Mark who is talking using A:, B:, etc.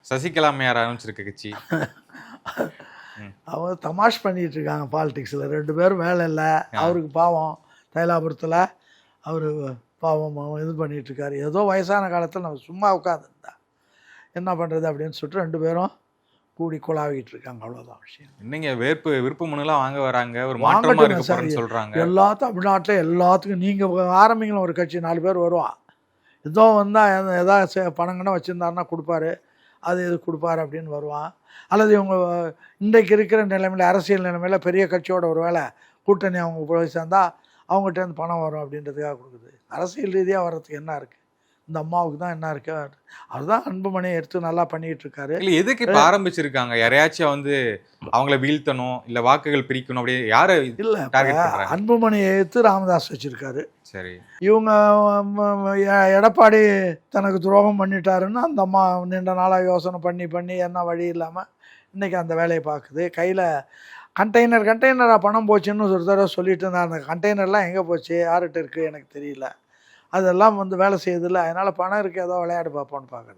A: சசிகலா அம்மையார் ஆரம்பிச்சிருக்க கட்சி.
B: அவங்க தமாஷ் பண்ணிகிட்டு இருக்காங்க பாலிடிக்ஸில். 2 பேரும் வேலை இல்லை. அவருக்கு பாவம் தைலாபுரத்தில் அவர் பாவம் இது பண்ணிகிட்ருக்காரு. ஏதோ வயசான காலத்தில் நம்ம சும்மா உட்காந்துருந்தா என்ன பண்ணுறது அப்படின்னு சொல்லிட்டு 2 பேரும் கூடி குழாவிக்கிட்டு இருக்காங்க. அவ்வளோதான் விஷயம்.
A: இன்னைங்க விருப்ப மனுலாம் வாங்க வராங்க, ஒரு மாற்றமா இருக்க போறேன்னு சொல்றாங்க.
B: தமிழ்நாட்டில் எல்லாத்துக்கும் நீங்கள் ஆரம்பிங்களும் ஒரு கட்சி 4 பேர் வருவான். ஏதோ வந்தால் எதாவது பணங்கன்னா வச்சுருந்தாருன்னா கொடுப்பாரு, அது இது கொடுப்பாரு அப்படின்னு வருவான். அல்லது இவங்க இன்றைக்கு இருக்கிற நிலைமையில் அரசியல் நிலைமையில் பெரிய கட்சியோட ஒரு வேளை கூட்டணி அவங்க போய் சேர்ந்தால் அவங்ககிட்ட பணம் வரும் அப்படின்றதுக்காக கொடுக்குது. அரசியல் ரீதியாக வர்றதுக்கு என்ன இருக்குது? இந்த அம்மாவுக்கு தான் என்ன இருக்கு? அதுதான் அன்புமணி எடுத்து நல்லா பண்ணிட்டு இருக்காரு.
A: இல்லை, எதுக்கு இப்போ ஆரம்பிச்சிருக்காங்க? யாரையாச்சும் வந்து அவங்கள வீழ்த்தணும், இல்லை வாக்குகள் பிரிக்கணும், அப்படியே யாரை
B: இல்லை அன்புமணியை எடுத்து ராமதாஸ் வச்சிருக்காரு.
A: சரி,
B: இவங்க எடப்பாடி தனக்கு துரோகம் பண்ணிட்டாருன்னு அந்த அம்மா நீண்ட நாளாக யோசனை பண்ணி என்ன வழி இல்லாமல் இன்றைக்கி அந்த வேலையை பார்க்குது. கையில் கண்டெய்னராக பணம் போச்சுன்னு ஒரு தடவை சொல்லிட்டு இருந்தா. அந்த கண்டெய்னர்லாம் எங்கே போச்சு, யார்கிட்ட இருக்குது எனக்கு தெரியல. அதெல்லாம் வந்து வேலை செய்யுதில்ல. அதனால் பணம் இருக்குது, ஏதோ விளையாடு பார்ப்போன்னு பார்க்குறது தான்.